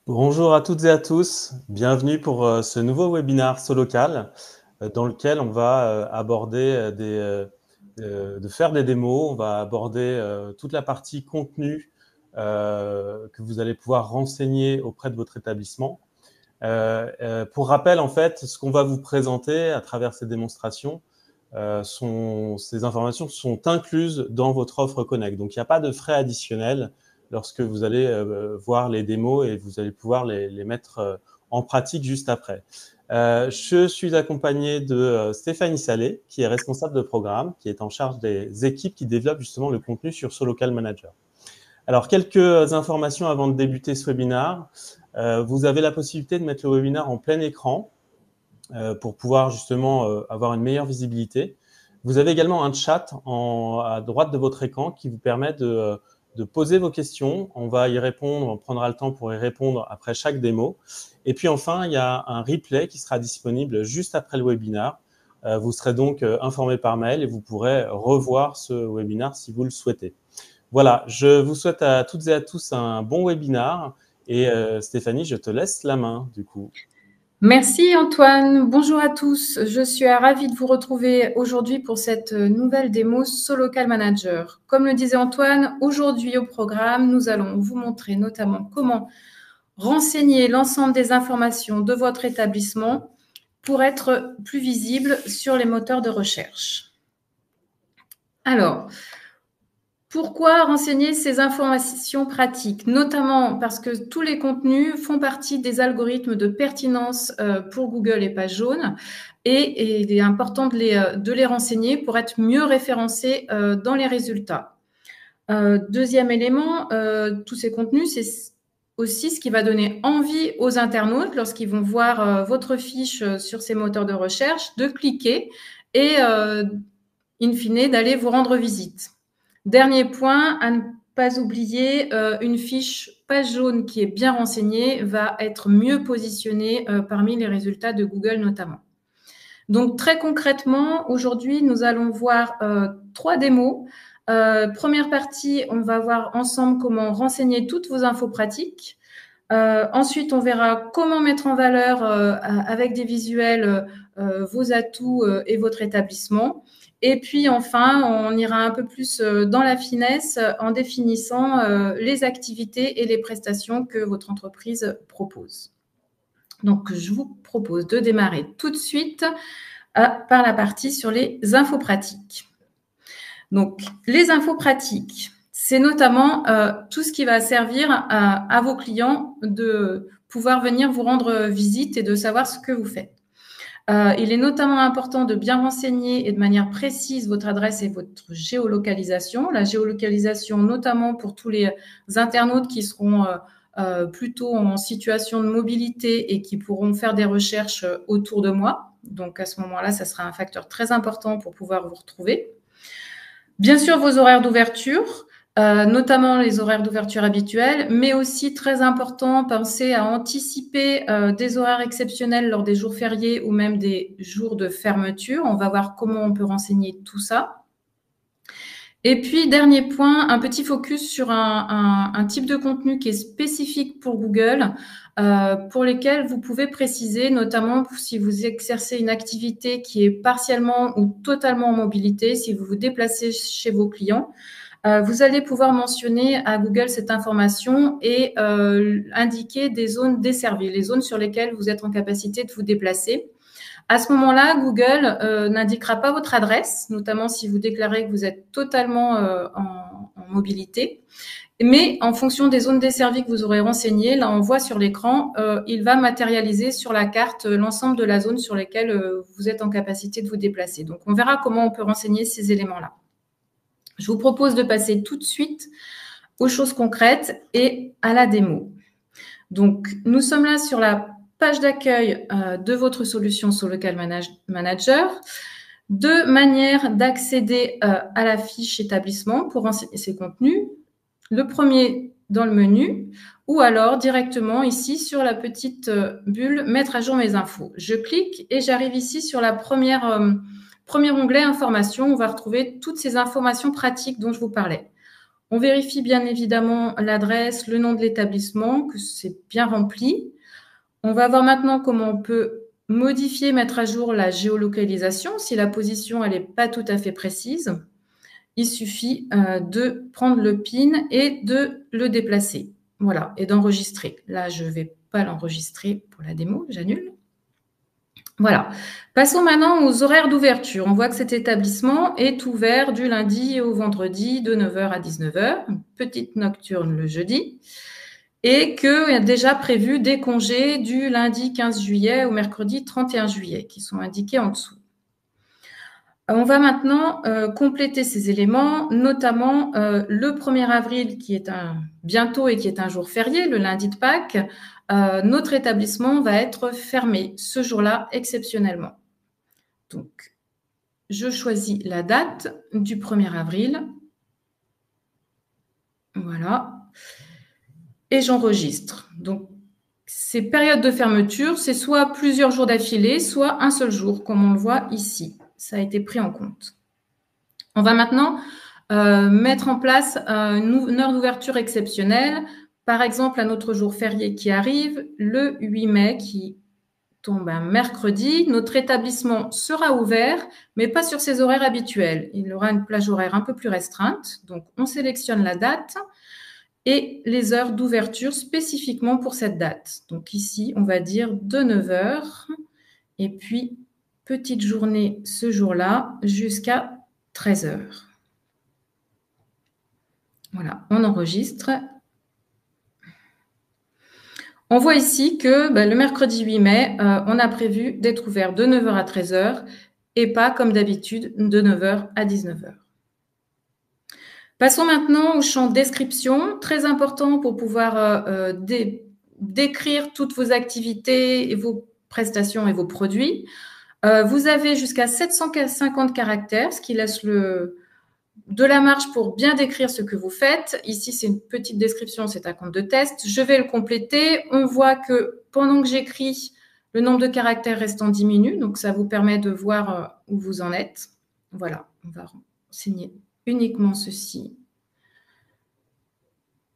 Bonjour à toutes et à tous, bienvenue pour ce nouveau webinaire Solocal dans lequel on va aborder de faire des démos, on va aborder toute la partie contenu que vous allez pouvoir renseigner auprès de votre établissement. Pour rappel, en fait, ce qu'on va vous présenter à travers ces démonstrations, ces informations sont incluses dans votre offre Connect. Donc, il n'y a pas de frais additionnels lorsque vous allez voir les démos et vous allez pouvoir les mettre en pratique juste après. Je suis accompagné de Stéphanie Salé, qui est responsable de programme, qui est en charge des équipes qui développent justement le contenu sur Solocal Manager. Alors, quelques informations avant de débuter ce webinaire. Vous avez la possibilité de mettre le webinaire en plein écran pour pouvoir justement avoir une meilleure visibilité. Vous avez également un chat à droite de votre écran qui vous permet de poser vos questions. On va y répondre, on prendra le temps pour y répondre après chaque démo. Et puis enfin, il y a un replay qui sera disponible juste après le webinaire. Vous serez donc informé par mail et vous pourrez revoir ce webinaire si vous le souhaitez. Voilà, je vous souhaite à toutes et à tous un bon webinaire. Et Stéphanie, je te laisse la main du coup. Merci Antoine, bonjour à tous. Je suis ravie de vous retrouver aujourd'hui pour cette nouvelle démo Solocal Manager. Comme le disait Antoine, aujourd'hui au programme, nous allons vous montrer notamment comment renseigner l'ensemble des informations de votre établissement pour être plus visible sur les moteurs de recherche. Alors, pourquoi renseigner ces informations pratiques? Notamment parce que tous les contenus font partie des algorithmes de pertinence pour Google et Pages jaunes et il est important de les renseigner pour être mieux référencés dans les résultats. Deuxième élément, tous ces contenus, c'est aussi ce qui va donner envie aux internautes lorsqu'ils vont voir votre fiche sur ces moteurs de recherche de cliquer et in fine d'aller vous rendre visite. Dernier point, à ne pas oublier, une fiche page jaune qui est bien renseignée va être mieux positionnée parmi les résultats de Google notamment. Donc, très concrètement, aujourd'hui, nous allons voir 3 démos. Première partie, on va voir ensemble comment renseigner toutes vos infos pratiques. Ensuite, on verra comment mettre en valeur avec des visuels vos atouts et votre établissement. Et puis enfin, on ira un peu plus dans la finesse en définissant les activités et les prestations que votre entreprise propose. Donc, je vous propose de démarrer tout de suite par la partie sur les infos pratiques. Donc, les infos pratiques, c'est notamment tout ce qui va servir à vos clients de pouvoir venir vous rendre visite et de savoir ce que vous faites. Il est notamment important de bien renseigner et de manière précise votre adresse et votre géolocalisation. La géolocalisation, notamment pour tous les internautes qui seront plutôt en situation de mobilité et qui pourront faire des recherches autour de moi. Donc, à ce moment-là, ça sera un facteur très important pour pouvoir vous retrouver. Bien sûr, vos horaires d'ouverture, notamment les horaires d'ouverture habituels, mais aussi très important, pensez à anticiper des horaires exceptionnels lors des jours fériés ou même des jours de fermeture. On va voir comment on peut renseigner tout ça. Et puis, dernier point, un petit focus sur un type de contenu qui est spécifique pour Google, pour lesquels vous pouvez préciser, notamment si vous exercez une activité qui est partiellement ou totalement en mobilité, si vous vous déplacez chez vos clients, vous allez pouvoir mentionner à Google cette information et indiquer des zones desservies, les zones sur lesquelles vous êtes en capacité de vous déplacer. À ce moment-là, Google n'indiquera pas votre adresse, notamment si vous déclarez que vous êtes totalement en mobilité. Mais en fonction des zones desservies que vous aurez renseignées, là on voit sur l'écran, il va matérialiser sur la carte l'ensemble de la zone sur laquelle vous êtes en capacité de vous déplacer. Donc on verra comment on peut renseigner ces éléments-là. Je vous propose de passer tout de suite aux choses concrètes et à la démo. Donc nous sommes là sur la page d'accueil de votre solution Solocal Manager. 2 manières d'accéder à la fiche établissement pour renseigner ces contenus. Le premier dans le menu ou alors directement ici sur la petite bulle « Mettre à jour mes infos ». Je clique et j'arrive ici sur la premier onglet « Informations ». On va retrouver toutes ces informations pratiques dont je vous parlais. On vérifie bien évidemment l'adresse, le nom de l'établissement, que c'est bien rempli. On va voir maintenant comment on peut modifier, mettre à jour la géolocalisation si la position elle n'est pas tout à fait précise. Il suffit de prendre le PIN et de le déplacer. Voilà, et d'enregistrer. Là, je ne vais pas l'enregistrer pour la démo, j'annule. Voilà. Passons maintenant aux horaires d'ouverture. On voit que cet établissement est ouvert du lundi au vendredi de 9h à 19h, une petite nocturne le jeudi, et qu'il y a déjà prévu des congés du lundi 15 juillet au mercredi 31 juillet qui sont indiqués en dessous. On va maintenant compléter ces éléments, notamment le 1er avril qui est bientôt et qui est un jour férié, le lundi de Pâques. Notre établissement va être fermé ce jour-là exceptionnellement. Donc, je choisis la date du 1er avril. Voilà. Et j'enregistre. Donc, ces périodes de fermeture, c'est soit plusieurs jours d'affilée, soit un seul jour, comme on le voit ici. Ça a été pris en compte. On va maintenant mettre en place une heure d'ouverture exceptionnelle. Par exemple, un autre jour férié qui arrive, le 8 mai, qui tombe un mercredi. Notre établissement sera ouvert, mais pas sur ses horaires habituels. Il aura une plage horaire un peu plus restreinte. Donc, on sélectionne la date et les heures d'ouverture spécifiquement pour cette date. Donc ici, on va dire de 9h et puis petite journée ce jour-là jusqu'à 13h. Voilà, on enregistre. On voit ici que le mercredi 8 mai, on a prévu d'être ouvert de 9h à 13h et pas comme d'habitude de 9h à 19h. Passons maintenant au champ description, très important pour pouvoir décrire toutes vos activités et vos prestations et vos produits. Vous avez jusqu'à 750 caractères, ce qui laisse de la marge pour bien décrire ce que vous faites. Ici, c'est une petite description, c'est un compte de test. Je vais le compléter. On voit que pendant que j'écris, le nombre de caractères restant diminue, donc ça vous permet de voir où vous en êtes. Voilà, on va renseigner uniquement ceci.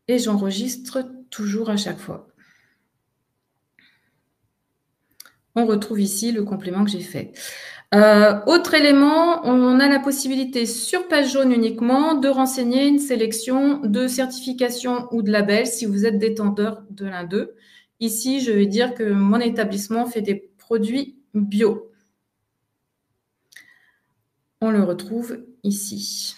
Et j'enregistre toujours à chaque fois. On retrouve ici le complément que j'ai fait. Autre élément, on a la possibilité sur page jaune uniquement de renseigner une sélection de certifications ou de labels si vous êtes détenteur de l'un d'eux. Ici, je vais dire que mon établissement fait des produits bio. On le retrouve ici.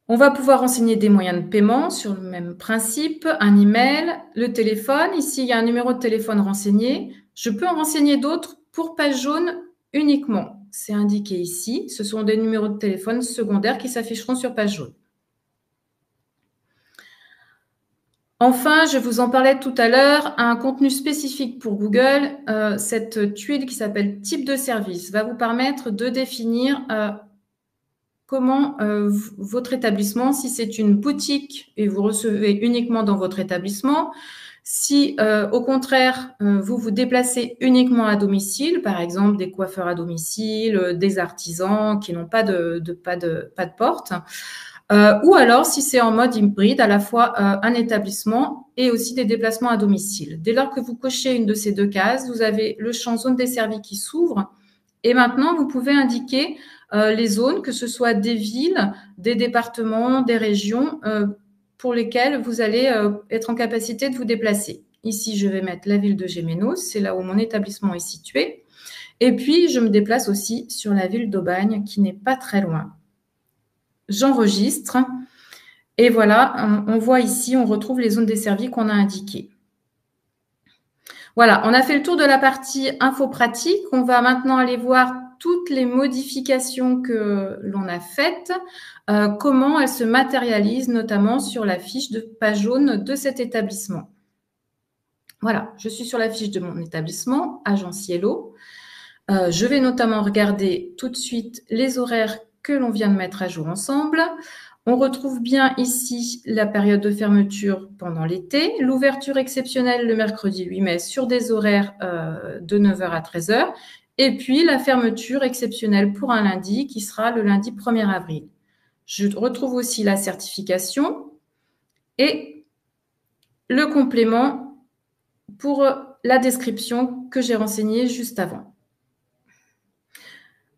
On va pouvoir renseigner des moyens de paiement sur le même principe, un email, le téléphone. Ici, il y a un numéro de téléphone renseigné. Je peux en renseigner d'autres pour page jaune uniquement. C'est indiqué ici. Ce sont des numéros de téléphone secondaires qui s'afficheront sur page jaune. Enfin, je vous en parlais tout à l'heure, un contenu spécifique pour Google, cette tuile qui s'appelle type de service va vous permettre de définir comment votre établissement, si c'est une boutique et vous recevez uniquement dans votre établissement, si au contraire vous vous déplacez uniquement à domicile, par exemple des coiffeurs à domicile, des artisans qui n'ont pas de porte, ou alors si c'est en mode hybride, à la fois un établissement et aussi des déplacements à domicile. Dès lors que vous cochez une de ces deux cases, vous avez le champ zone desservie qui s'ouvre et maintenant vous pouvez indiquer les zones, que ce soit des villes, des départements, des régions pour lesquelles vous allez être en capacité de vous déplacer. Ici, je vais mettre la ville de Gémenos, c'est là où mon établissement est situé. Et puis, je me déplace aussi sur la ville d'Aubagne, qui n'est pas très loin. J'enregistre. Et voilà, on voit ici, on retrouve les zones desservies qu'on a indiquées. Voilà, on a fait le tour de la partie info pratique. On va maintenant aller voir toutes les modifications que l'on a faites, comment elles se matérialisent, notamment sur la fiche de page jaune de cet établissement. Voilà, je suis sur la fiche de mon établissement, Agence Yellow. Je vais notamment regarder tout de suite les horaires que l'on vient de mettre à jour ensemble. On retrouve bien ici la période de fermeture pendant l'été, l'ouverture exceptionnelle le mercredi 8 mai sur des horaires de 9h à 13h, et puis la fermeture exceptionnelle pour un lundi qui sera le lundi 1er avril. Je retrouve aussi la certification et le complément pour la description que j'ai renseignée juste avant.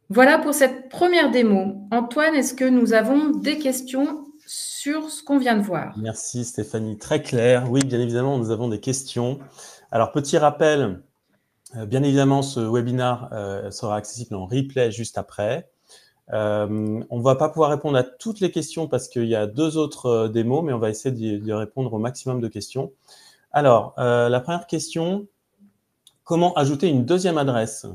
Voilà pour cette première démo. Antoine, est-ce que nous avons des questions sur ce qu'on vient de voir? Merci Stéphanie, très clair. Oui, bien évidemment, nous avons des questions. Alors, petit rappel, bien évidemment, ce webinaire sera accessible en replay juste après. On ne va pas pouvoir répondre à toutes les questions parce qu'il y a 2 autres démos, mais on va essayer d'y répondre au maximum de questions. Alors, la première question, comment ajouter une deuxième adresse?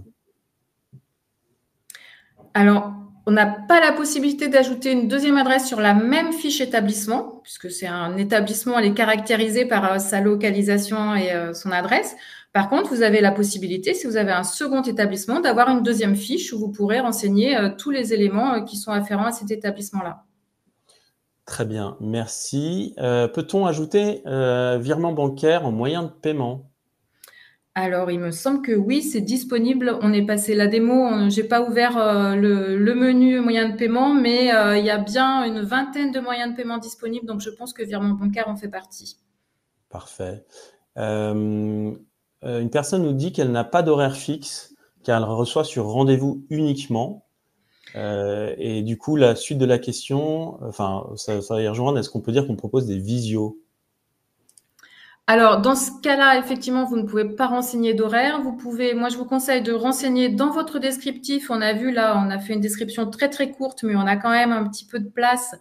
Alors, on n'a pas la possibilité d'ajouter une deuxième adresse sur la même fiche établissement, puisque c'est un établissement, elle est caractérisée par sa localisation et son adresse. Par contre, vous avez la possibilité, si vous avez un second établissement, d'avoir une deuxième fiche où vous pourrez renseigner tous les éléments qui sont afférents à cet établissement-là. Très bien, merci. Peut-on ajouter virement bancaire en moyen de paiement? Alors, il me semble que oui, c'est disponible. On est passé la démo, j'ai pas ouvert le menu moyen de paiement, mais il y a bien une vingtaine de moyens de paiement disponibles, donc je pense que virement bancaire en fait partie. Parfait. Une personne nous dit qu'elle n'a pas d'horaire fixe, car elle reçoit sur rendez-vous uniquement. Et du coup, la suite de la question, enfin, ça va y rejoindre. Est-ce qu'on peut dire qu'on propose des visios? Alors, dans ce cas-là, effectivement, vous ne pouvez pas renseigner d'horaire. Vous pouvez, moi, je vous conseille de renseigner dans votre descriptif. On a vu là, on a fait une description très, très courte, mais on a quand même un petit peu de place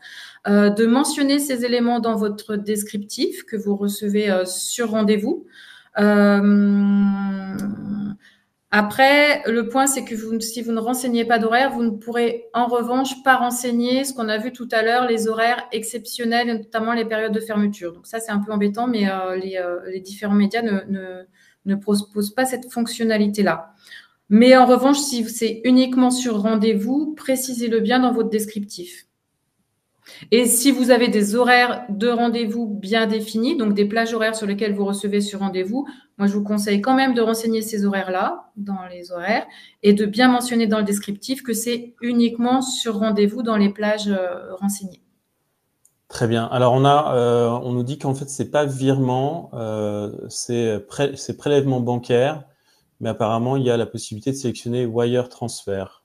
de mentionner ces éléments dans votre descriptif que vous recevez sur rendez-vous. Après, le point, c'est que si vous ne renseignez pas d'horaire, vous ne pourrez en revanche pas renseigner ce qu'on a vu tout à l'heure, les horaires exceptionnels, notamment les périodes de fermeture. Donc ça, c'est un peu embêtant, mais les différents médias ne proposent pas cette fonctionnalité-là. Mais en revanche, si c'est uniquement sur rendez-vous, précisez-le bien dans votre descriptif. Et si vous avez des horaires de rendez-vous bien définis, donc des plages horaires sur lesquelles vous recevez sur rendez-vous, moi, je vous conseille quand même de renseigner ces horaires-là dans les horaires et de bien mentionner dans le descriptif que c'est uniquement sur rendez-vous dans les plages renseignées. Très bien. Alors, on nous dit qu'en fait, c'est pas virement, c'est prélèvement bancaire, mais apparemment, il y a la possibilité de sélectionner wire transfer.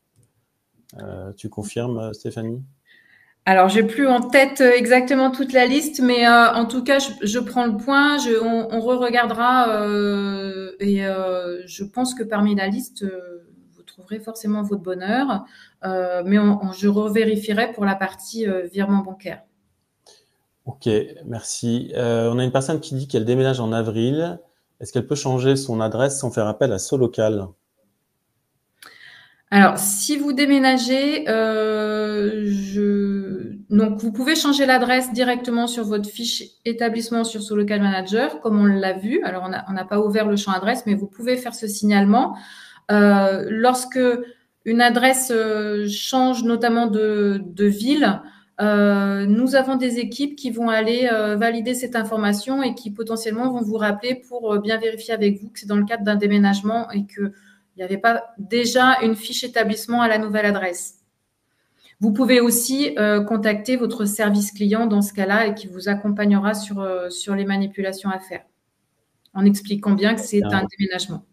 Tu confirmes, Stéphanie? Alors, j'ai plus en tête exactement toute la liste, mais en tout cas, je prends le point, on re-regardera et je pense que parmi la liste, vous trouverez forcément votre bonheur, mais je revérifierai pour la partie virement bancaire. Ok, merci. On a une personne qui dit qu'elle déménage en avril. Est-ce qu'elle peut changer son adresse sans faire appel à Solocal? Alors, si vous déménagez, donc vous pouvez changer l'adresse directement sur votre fiche établissement sur Solocal Manager, comme on l'a vu. Alors, on n'a pas ouvert le champ adresse, mais vous pouvez faire ce signalement. Lorsque une adresse change notamment de ville, nous avons des équipes qui vont aller valider cette information et qui potentiellement vont vous rappeler pour bien vérifier avec vous que c'est dans le cadre d'un déménagement et que il n'y avait pas déjà une fiche établissement à la nouvelle adresse. Vous pouvez aussi contacter votre service client dans ce cas-là et qui vous accompagnera sur les manipulations à faire, en expliquant bien que c'est un déménagement.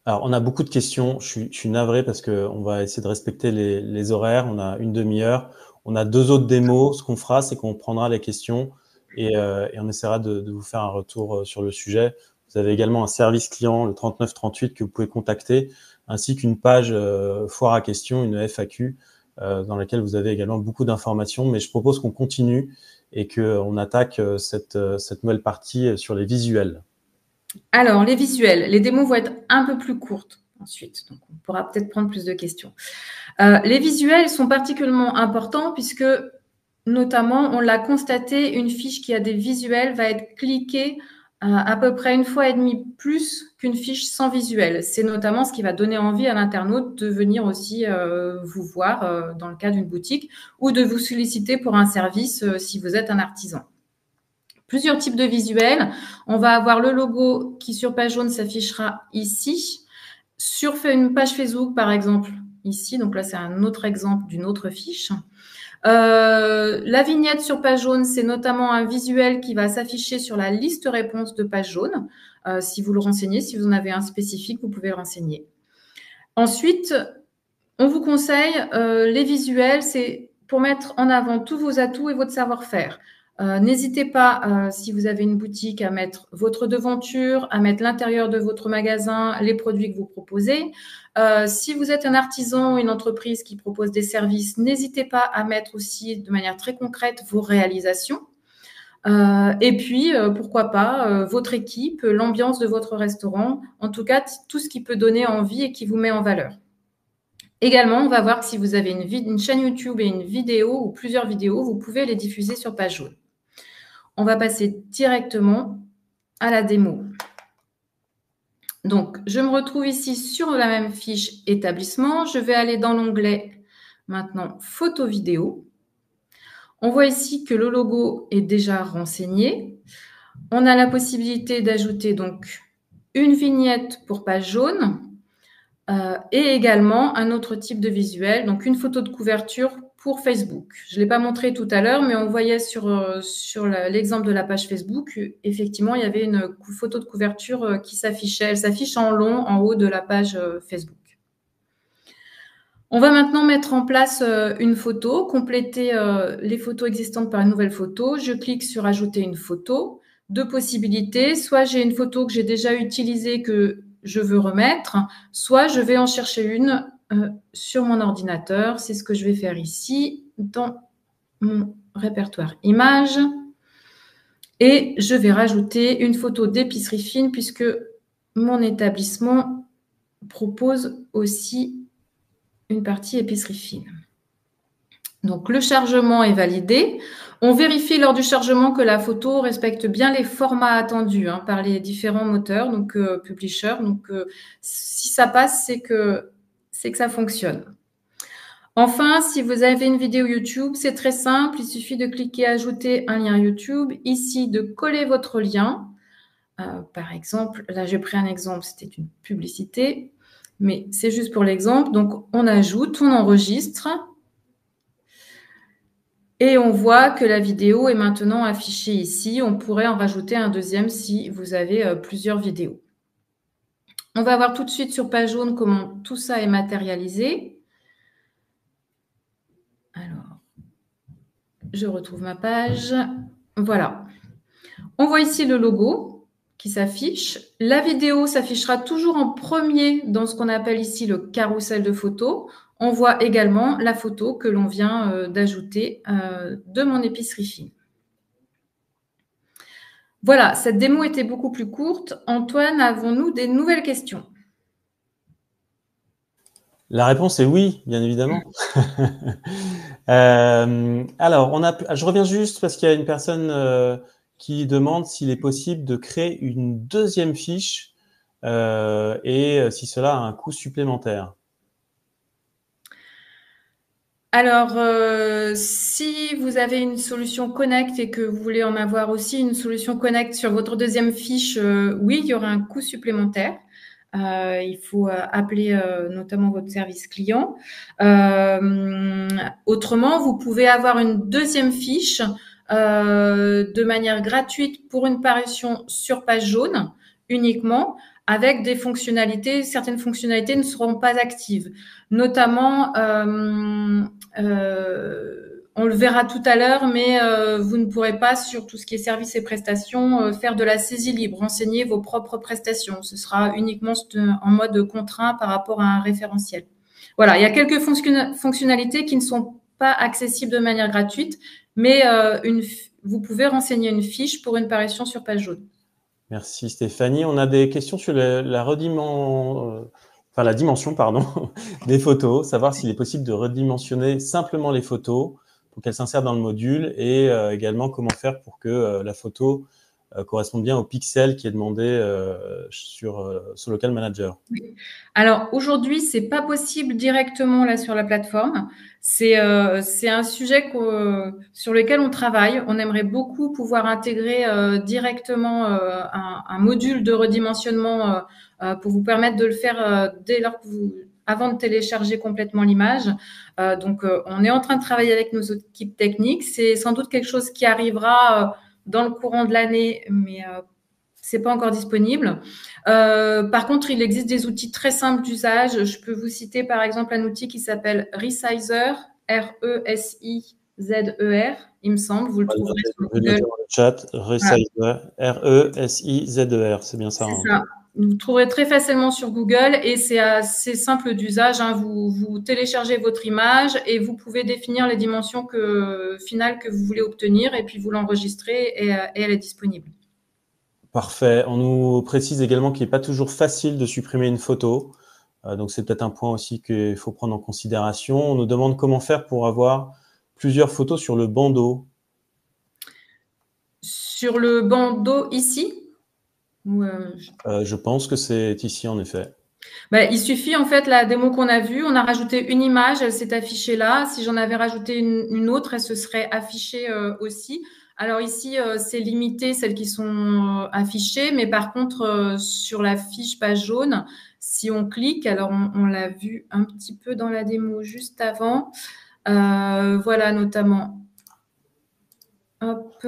Alors, on a beaucoup de questions. Je suis navré parce qu'on va essayer de respecter les horaires. On a une demi-heure. On a 2 autres démos. Ce qu'on fera, c'est qu'on prendra les questions et on essaiera de vous faire un retour sur le sujet. Vous avez également un service client, le 3938, que vous pouvez contacter, ainsi qu'une page foire à questions, une FAQ, dans laquelle vous avez également beaucoup d'informations. Mais je propose qu'on continue et qu'on attaque cette nouvelle partie sur les visuels. Alors, les visuels, les démos vont être un peu plus courtes ensuite, donc on pourra peut-être prendre plus de questions. Les visuels sont particulièrement importants puisque, notamment, on l'a constaté, une fiche qui a des visuels va être cliquée à peu près 1,5 fois plus qu'une fiche sans visuel. C'est notamment ce qui va donner envie à l'internaute de venir aussi vous voir dans le cas d'une boutique ou de vous solliciter pour un service si vous êtes un artisan. Plusieurs types de visuels. On va avoir le logo qui, sur page jaune, s'affichera ici. Sur une page Facebook, par exemple, ici. Donc là, c'est un autre exemple d'une autre fiche. La vignette sur page jaune, c'est notamment un visuel qui va s'afficher sur la liste réponse de page jaune. Si vous le renseignez, si vous en avez un spécifique, vous pouvez le renseigner. Ensuite, on vous conseille les visuels, c'est pour mettre en avant tous vos atouts et votre savoir-faire. N'hésitez pas, si vous avez une boutique, à mettre votre devanture, à mettre l'intérieur de votre magasin, les produits que vous proposez. Si vous êtes un artisan ou une entreprise qui propose des services, n'hésitez pas à mettre aussi de manière très concrète vos réalisations. Et puis, pourquoi pas, votre équipe, l'ambiance de votre restaurant, en tout cas, tout ce qui peut donner envie et qui vous met en valeur. Également, on va voir que si vous avez une chaîne YouTube et une vidéo ou plusieurs vidéos, vous pouvez les diffuser sur page jaune. On va passer directement à la démo. Donc, je me retrouve ici sur la même fiche établissement. Je vais aller dans l'onglet maintenant photo vidéo. On voit ici que le logo est déjà renseigné. On a la possibilité d'ajouter donc une vignette pour page jaune et également un autre type de visuel, donc une photo de couverture pour Facebook. Je ne l'ai pas montré tout à l'heure, mais on voyait sur l'exemple de la page Facebook, effectivement, il y avait une photo de couverture qui s'affichait. Elle s'affiche en long en haut de la page Facebook. On va maintenant mettre en place une photo, compléter les photos existantes par une nouvelle photo. Je clique sur « Ajouter une photo ». Deux possibilités, soit j'ai une photo que j'ai déjà utilisée que je veux remettre, soit je vais en chercher une sur mon ordinateur. C'est ce que je vais faire ici dans mon répertoire images. Et je vais rajouter une photo d'épicerie fine puisque mon établissement propose aussi une partie épicerie fine. Donc, le chargement est validé. On vérifie lors du chargement que la photo respecte bien les formats attendus par les différents moteurs, donc publishers. Donc, si ça passe, c'est que ça fonctionne. Enfin, si vous avez une vidéo YouTube, c'est très simple. Il suffit de cliquer « Ajouter un lien YouTube ». Ici, de coller votre lien. Par exemple, là, j'ai pris un exemple, c'était une publicité. Mais c'est juste pour l'exemple. Donc, on ajoute, on enregistre. Et on voit que la vidéo est maintenant affichée ici. On pourrait en rajouter un deuxième si vous avez plusieurs vidéos. On va voir tout de suite sur page jaune comment tout ça est matérialisé. Alors, je retrouve ma page. Voilà. On voit ici le logo qui s'affiche. La vidéo s'affichera toujours en premier dans ce qu'on appelle ici le carrousel de photos. On voit également la photo que l'on vient d'ajouter de mon épicerie fine. Voilà, cette démo était beaucoup plus courte. Antoine, avons-nous des nouvelles questions? La réponse est oui, bien évidemment. Alors, je reviens juste parce qu'il y a une personne qui demande s'il est possible de créer une deuxième fiche et si cela a un coût supplémentaire. Alors, si vous avez une solution Connect et que vous voulez en avoir aussi une solution Connect sur votre deuxième fiche, oui, il y aura un coût supplémentaire. Il faut appeler notamment votre service client. Autrement, vous pouvez avoir une deuxième fiche de manière gratuite pour une parution sur page jaune uniquement, avec des fonctionnalités. Certaines fonctionnalités ne seront pas actives. Notamment, on le verra tout à l'heure, mais vous ne pourrez pas, sur tout ce qui est services et prestations, faire de la saisie libre, renseigner vos propres prestations. Ce sera uniquement en mode contraint par rapport à un référentiel. Voilà, il y a quelques fonctionnalités qui ne sont pas accessibles de manière gratuite, mais vous pouvez renseigner une fiche pour une parution sur page jaune. Merci Stéphanie. On a des questions sur la dimension des photos, savoir s'il est possible de redimensionner simplement les photos pour qu'elles s'insèrent dans le module et également comment faire pour que la photo corresponde bien au pixel qui est demandé sur Local Manager. Oui. Alors aujourd'hui, c'est pas possible directement là sur la plateforme. C'est un sujet sur lequel on travaille. On aimerait beaucoup pouvoir intégrer directement un module de redimensionnement pour vous permettre de le faire dès lors que avant de télécharger complètement l'image. Donc, on est en train de travailler avec nos équipes techniques. C'est sans doute quelque chose qui arrivera dans le courant de l'année, mais c'est pas encore disponible. Par contre, il existe des outils très simples d'usage. Je peux vous citer par exemple un outil qui s'appelle Resizer, Resizer, il me semble. Vous le trouverez sur Je vais le Google. noter dans le chat. Resizer, Resizer, c'est bien ça. C'est Hein. ça. Vous le trouverez très facilement sur Google et c'est assez simple d'usage. Hein. Vous téléchargez votre image et vous pouvez définir les dimensions finales que vous voulez obtenir et puis vous l'enregistrez et elle est disponible. Parfait. On nous précise également qu'il n'est pas toujours facile de supprimer une photo. Donc, c'est peut-être un point aussi qu'il faut prendre en considération. On nous demande comment faire pour avoir plusieurs photos sur le bandeau. Sur le bandeau ici Je pense que c'est ici, en effet. Il suffit, en fait, la démo qu'on a vue, on a rajouté une image, elle s'est affichée là. Si j'en avais rajouté une autre, elle se serait affichée aussi. Alors ici, c'est limité, celles qui sont affichées, mais par contre, sur la fiche page jaune, si on clique, alors on l'a vu un petit peu dans la démo juste avant, voilà notamment, hop,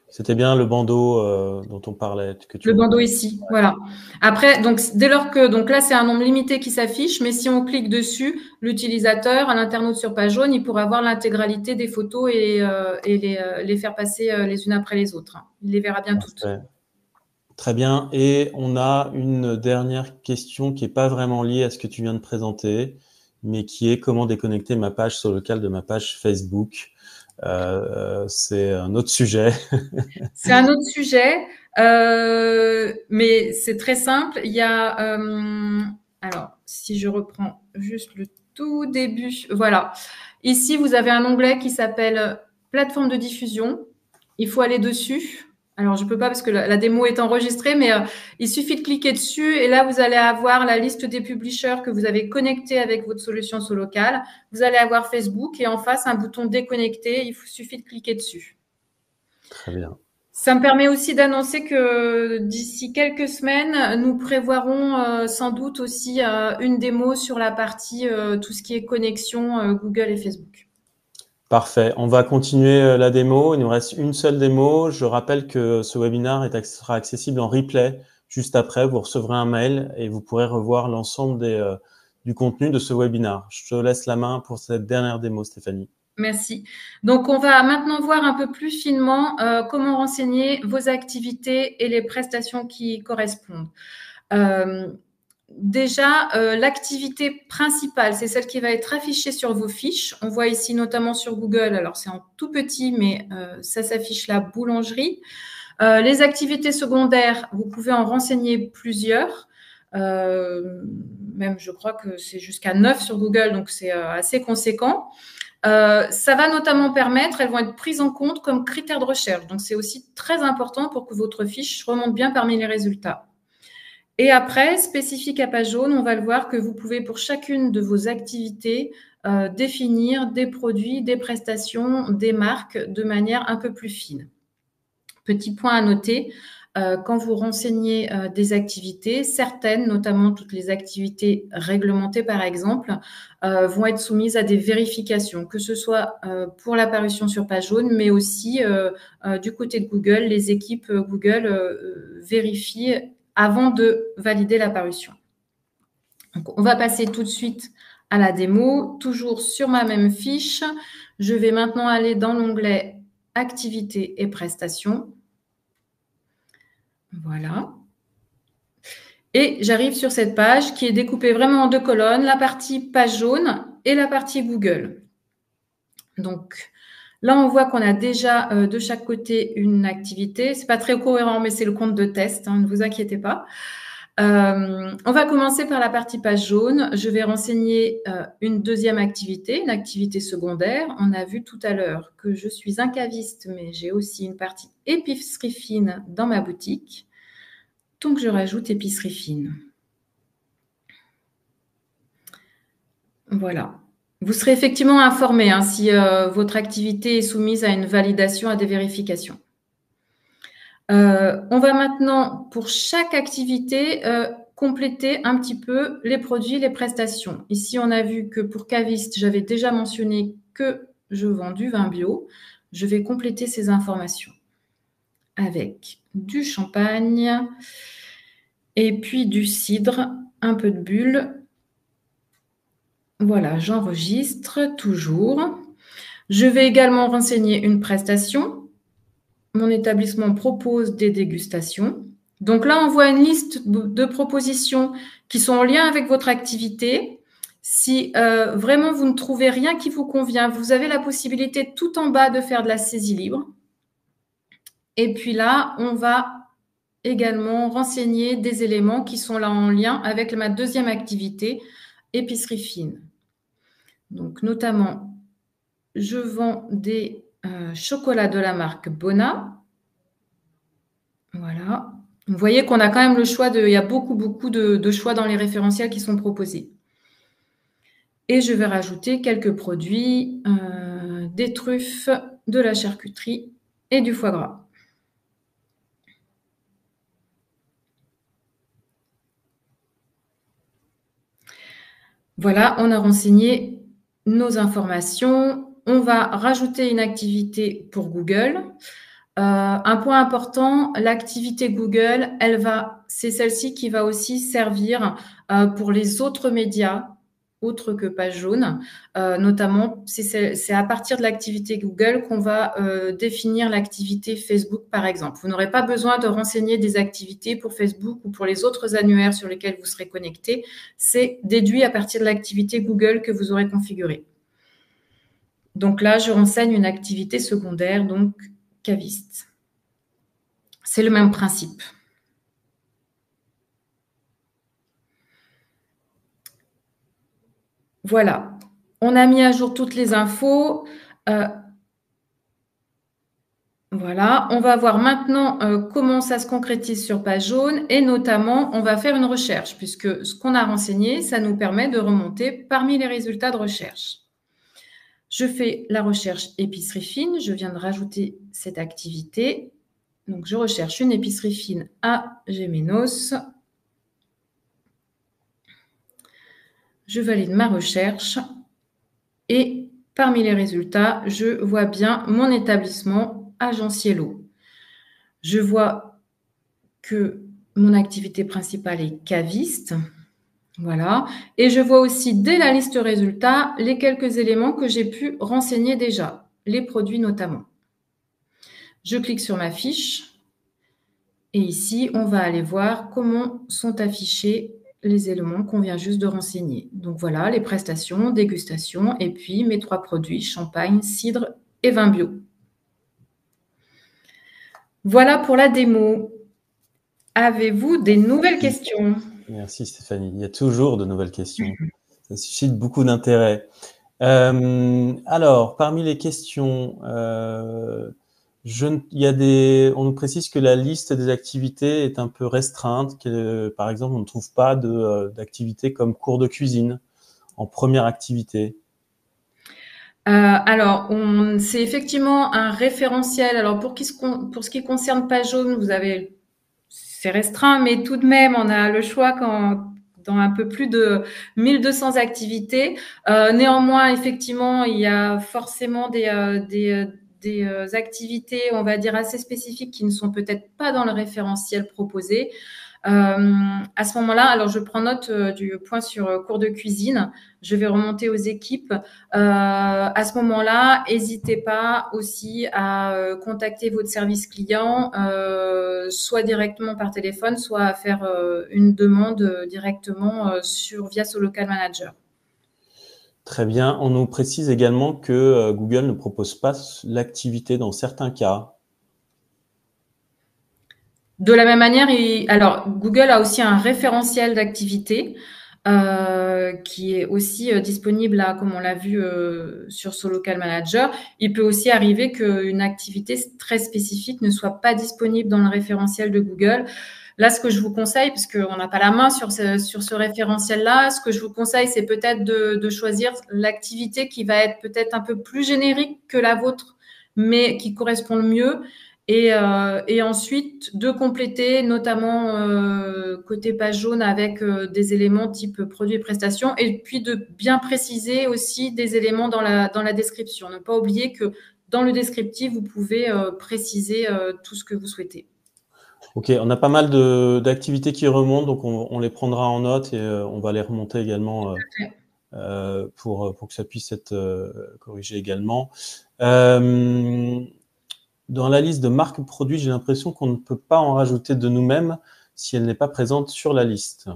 C'était bien le bandeau dont on parlait. Le bandeau ici, voilà. Après, donc dès lors que, donc là c'est un nombre limité qui s'affiche, mais si on clique dessus, l'utilisateur, un internaute sur page jaune, il pourra voir l'intégralité des photos et les faire passer les unes après les autres. Il les verra bien toutes. Très bien. Et on a une dernière question qui n'est pas vraiment liée à ce que tu viens de présenter, mais qui est comment déconnecter ma page Solocal de ma page Facebook. C'est un autre sujet. C'est un autre sujet, mais c'est très simple. Il y a, alors, si je reprends juste le tout début, voilà. Ici, vous avez un onglet qui s'appelle plateforme de diffusion. Il faut aller dessus. Alors, je peux pas parce que la démo est enregistrée, mais il suffit de cliquer dessus et là, vous allez avoir la liste des publishers que vous avez connectés avec votre solution Solocal. Vous allez avoir Facebook et en face, un bouton déconnecter. Il suffit de cliquer dessus. Très bien. Ça me permet aussi d'annoncer que d'ici quelques semaines, nous prévoirons sans doute aussi une démo sur la partie tout ce qui est connexion Google et Facebook. Parfait. On va continuer la démo. Il nous reste une seule démo. Je rappelle que ce webinaire sera accessible en replay juste après. Vous recevrez un mail et vous pourrez revoir l'ensemble du contenu de ce webinaire. Je te laisse la main pour cette dernière démo, Stéphanie. Merci. Donc, on va maintenant voir un peu plus finement comment renseigner vos activités et les prestations qui correspondent. Déjà, l'activité principale, c'est celle qui va être affichée sur vos fiches. On voit ici notamment sur Google, alors c'est en tout petit, mais ça s'affiche la boulangerie. Les activités secondaires, vous pouvez en renseigner plusieurs. Même, je crois que c'est jusqu'à 9 sur Google, donc c'est assez conséquent. Ça va notamment permettre, elles vont être prises en compte comme critères de recherche. Donc, c'est aussi très important pour que votre fiche remonte bien parmi les résultats. Et après, spécifique à page jaune, on va le voir que vous pouvez pour chacune de vos activités définir des produits, des prestations, des marques de manière un peu plus fine. Petit point à noter, quand vous renseignez des activités, certaines, notamment toutes les activités réglementées par exemple, vont être soumises à des vérifications, que ce soit pour l'apparition sur page jaune, mais aussi du côté de Google, les équipes Google vérifient avant de valider l'apparition. Donc, on va passer tout de suite à la démo, toujours sur ma même fiche. Je vais maintenant aller dans l'onglet Activités et prestations. Voilà. Et j'arrive sur cette page qui est découpée vraiment en deux colonnes, la partie page jaune et la partie Google. Donc, là, on voit qu'on a déjà de chaque côté une activité. C'est pas très cohérent, mais c'est le compte de test, hein, ne vous inquiétez pas. On va commencer par la partie page jaune. Je vais renseigner une deuxième activité, une activité secondaire. On a vu tout à l'heure que je suis un caviste, mais j'ai aussi une partie épicerie fine dans ma boutique. Donc, je rajoute épicerie fine. Voilà. Vous serez effectivement informé si votre activité est soumise à une validation, à des vérifications. On va maintenant, pour chaque activité, compléter un petit peu les produits, les prestations. Ici, on a vu que pour Caviste, j'avais déjà mentionné que je vends du vin bio. Je vais compléter ces informations avec du champagne et puis du cidre, un peu de bulle. Voilà, j'enregistre toujours. Je vais également renseigner une prestation. Mon établissement propose des dégustations. Donc là, on voit une liste de propositions qui sont en lien avec votre activité. Si vraiment vous ne trouvez rien qui vous convient, vous avez la possibilité tout en bas de faire de la saisie libre. Et puis là, on va également renseigner des éléments qui sont là en lien avec ma deuxième activité, épicerie fine. Donc notamment, je vends des chocolats de la marque Bona. Voilà. Vous voyez qu'on a quand même le choix il y a beaucoup de choix dans les référentiels qui sont proposés. Et je vais rajouter quelques produits, des truffes, de la charcuterie et du foie gras. Voilà, on a renseigné nos informations. On va rajouter une activité pour Google. Un point important, l'activité Google, c'est celle-ci qui va aussi servir pour les autres médias, autres que Page Jaune. Notamment, c'est à partir de l'activité Google qu'on va définir l'activité Facebook, par exemple. Vous n'aurez pas besoin de renseigner des activités pour Facebook ou pour les autres annuaires sur lesquels vous serez connecté. C'est déduit à partir de l'activité Google que vous aurez configurée. Donc là, je renseigne une activité secondaire, donc Caviste. C'est le même principe. Voilà, on a mis à jour toutes les infos. Voilà, on va voir maintenant comment ça se concrétise sur Page Jaune et notamment, on va faire une recherche puisque ce qu'on a renseigné, ça nous permet de remonter parmi les résultats de recherche. Je fais la recherche épicerie fine. Je viens de rajouter cette activité. Donc, je recherche une épicerie fine à Gémenos. Je valide ma recherche et parmi les résultats, je vois bien mon établissement Agenciello. Je vois que mon activité principale est caviste. Voilà. Et je vois aussi dès la liste résultats les quelques éléments que j'ai pu renseigner déjà, les produits notamment. Je clique sur ma fiche et ici, on va aller voir comment sont affichés les éléments qu'on vient juste de renseigner. Donc voilà, les prestations, dégustation et puis mes 3 produits, champagne, cidre et vin bio. Voilà pour la démo. Avez-vous des nouvelles questions? Merci Stéphanie. Il y a toujours de nouvelles questions. Ça suscite beaucoup d'intérêt. Alors, parmi les questions, on nous précise que la liste des activités est un peu restreinte, que par exemple, on ne trouve pas d'activités comme cours de cuisine en première activité. Alors, c'est effectivement un référentiel. Alors, pour ce qui concerne Page Jaune, c'est restreint, mais tout de même, on a le choix dans un peu plus de 1200 activités. Néanmoins, effectivement, il y a forcément des activités, on va dire, assez spécifiques qui ne sont peut-être pas dans le référentiel proposé. À ce moment-là, alors je prends note du point sur cours de cuisine. Je vais remonter aux équipes. À ce moment-là, n'hésitez pas aussi à contacter votre service client, soit directement par téléphone, soit à faire une demande directement via Solocal Manager. Très bien. On nous précise également que Google ne propose pas l'activité dans certains cas. De la même manière, alors Google a aussi un référentiel d'activité qui est aussi disponible là, comme on l'a vu sur Solocal Manager. Il peut aussi arriver qu'une activité très spécifique ne soit pas disponible dans le référentiel de Google. Là, ce que je vous conseille, parce qu'on n'a pas la main sur ce référentiel-là, ce que je vous conseille, c'est peut-être de choisir l'activité qui va être peut-être un peu plus générique que la vôtre, mais qui correspond le mieux. Et ensuite de compléter, notamment côté page jaune, avec des éléments type produits et prestations, et puis de bien préciser aussi des éléments dans la description. Ne pas oublier que dans le descriptif, vous pouvez préciser tout ce que vous souhaitez. Ok, on a pas mal d'activités qui remontent, donc on les prendra en note et on va les remonter également pour que ça puisse être corrigé également. Dans la liste de marques produits, j'ai l'impression qu'on ne peut pas en rajouter de nous-mêmes si elle n'est pas présente sur la liste.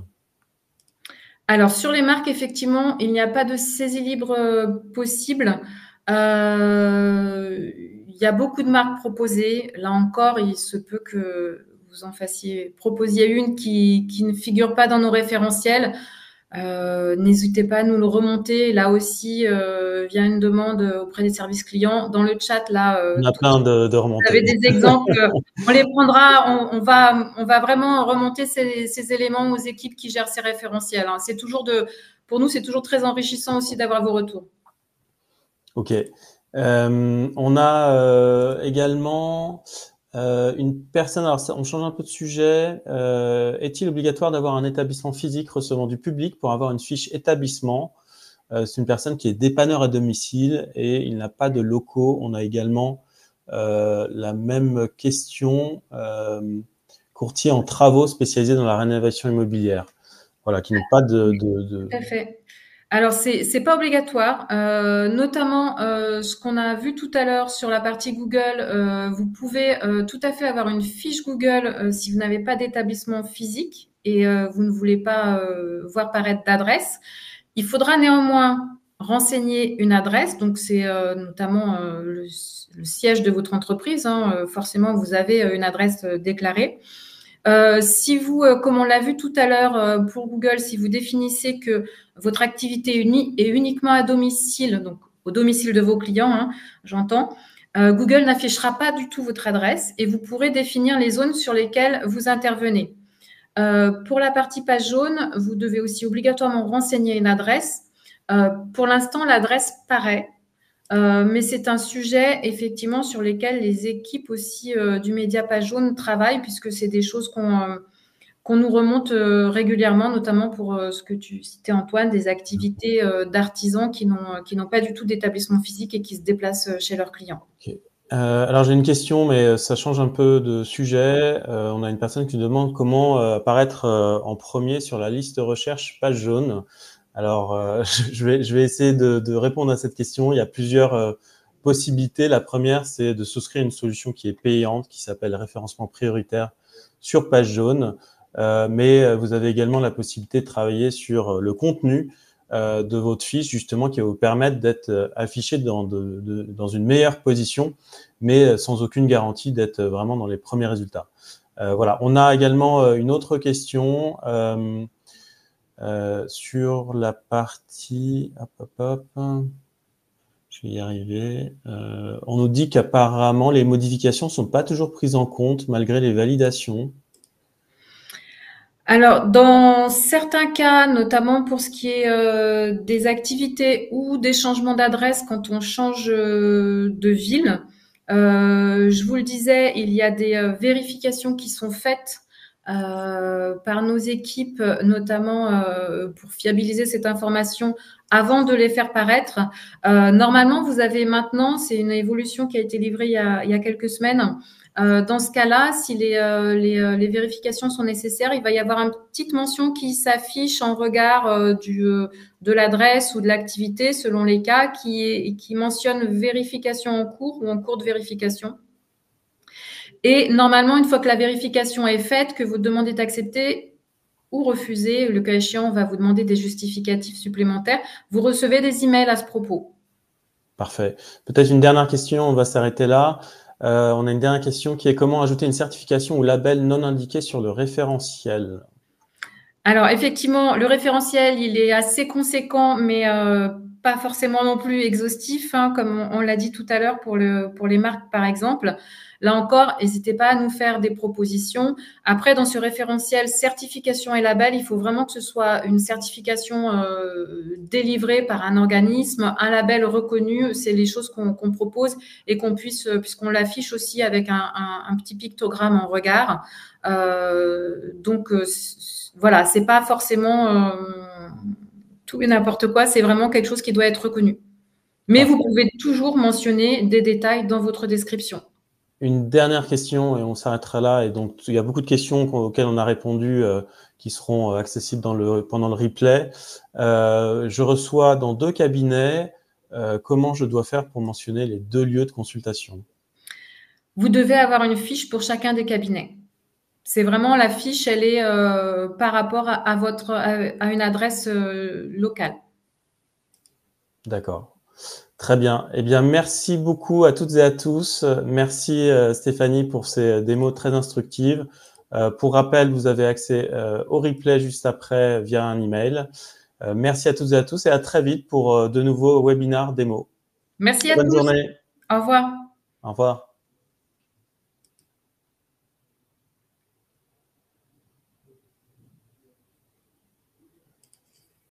Alors, sur les marques, effectivement, il n'y a pas de saisie libre possible. Il y a beaucoup de marques proposées. Là encore, il se peut que vous en proposiez une qui ne figure pas dans nos référentiels. N'hésitez pas à nous le remonter. Là aussi, via une demande auprès des services clients. Dans le chat, là, On a plein de vous remontées. avez des exemples. On les prendra. On va vraiment remonter ces éléments aux équipes qui gèrent ces référentiels. C'est pour nous, c'est toujours très enrichissant aussi d'avoir vos retours. Ok. On a également une personne. Alors, on change un peu de sujet. Est-il obligatoire d'avoir un établissement physique recevant du public pour avoir une fiche établissement? C'est une personne qui est dépanneur à domicile et il n'a pas de locaux. On a également la même question, courtier en travaux spécialisé dans la rénovation immobilière. Voilà, qui n'ont pas de. Tout à fait. Alors, c'est pas obligatoire. Notamment, ce qu'on a vu tout à l'heure sur la partie Google, vous pouvez tout à fait avoir une fiche Google si vous n'avez pas d'établissement physique et vous ne voulez pas voir paraître d'adresse. Il faudra néanmoins renseigner une adresse. Donc, c'est notamment le siège de votre entreprise. Forcément, vous avez une adresse déclarée. Si vous, comme on l'a vu tout à l'heure pour Google, si vous définissez que votre activité est uniquement à domicile, donc au domicile de vos clients, j'entends, Google n'affichera pas du tout votre adresse et vous pourrez définir les zones sur lesquelles vous intervenez. Pour la partie page jaune, vous devez aussi obligatoirement renseigner une adresse. Pour l'instant, l'adresse paraît. Mais c'est un sujet effectivement sur lesquels les équipes aussi du média page jaune travaillent, puisque c'est des choses qu'on nous remonte régulièrement, notamment pour ce que tu citais Antoine, des activités d'artisans qui n'ont pas du tout d'établissement physique et qui se déplacent chez leurs clients. Okay. Alors j'ai une question, mais ça change un peu de sujet. On a une personne qui nous demande comment apparaître en premier sur la liste recherche page jaune. Alors je vais essayer de répondre à cette question. Il y a plusieurs possibilités. La première, c'est de souscrire une solution qui est payante, qui s'appelle référencement prioritaire sur page jaune. Mais vous avez également la possibilité de travailler sur le contenu de votre fiche, justement, qui va vous permettre d'être affiché dans une meilleure position, mais sans aucune garantie d'être vraiment dans les premiers résultats. Voilà. On a également une autre question sur la partie... Hop. Je vais y arriver. On nous dit qu'apparemment, les modifications ne sont pas toujours prises en compte malgré les validations. Alors, dans certains cas, notamment pour ce qui est des activités ou des changements d'adresse quand on change de ville, je vous le disais, il y a des vérifications qui sont faites par nos équipes, notamment pour fiabiliser cette information avant de les faire paraître. Normalement, vous avez maintenant, c'est une évolution qui a été livrée il y a quelques semaines. Dans ce cas-là, si les vérifications sont nécessaires, il va y avoir une petite mention qui s'affiche en regard de l'adresse ou de l'activité, selon les cas, qui mentionne vérification en cours ou en cours de vérification. Et normalement, une fois que la vérification est faite, que votre demande est acceptée ou refusée, le cas échéant, on va vous demander des justificatifs supplémentaires. Vous recevez des emails à ce propos. Parfait. Peut-être une dernière question, on va s'arrêter là. On a une dernière question qui est comment ajouter une certification ou label non indiqué sur le référentiel? Alors, effectivement, le référentiel, il est assez conséquent, mais pas forcément non plus exhaustif, hein, comme on l'a dit tout à l'heure pour les marques, par exemple. Là encore, n'hésitez pas à nous faire des propositions. Après, dans ce référentiel certification et label, il faut vraiment que ce soit une certification délivrée par un organisme, un label reconnu. C'est les choses qu'on propose et qu'on puisse, puisqu'on l'affiche aussi avec un petit pictogramme en regard. Donc, voilà, c'est pas forcément tout et n'importe quoi. C'est vraiment quelque chose qui doit être reconnu. Mais Parfait. vous pouvez toujours mentionner des détails dans votre description. Une dernière question et on s'arrêtera là. Et donc, il y a beaucoup de questions auxquelles on a répondu qui seront accessibles pendant le replay. Je reçois dans 2 cabinets. Comment je dois faire pour mentionner les 2 lieux de consultation? Vous devez avoir une fiche pour chacun des cabinets. C'est vraiment la fiche, elle est par rapport à une adresse locale. D'accord. Très bien. Eh bien, merci beaucoup à toutes et à tous. Merci Stéphanie pour ces démos très instructives. Pour rappel, vous avez accès au replay juste après via un email. Merci à toutes et à tous et à très vite pour de nouveaux webinars démos. Merci à Bonne tous. journée. Au revoir. Au revoir.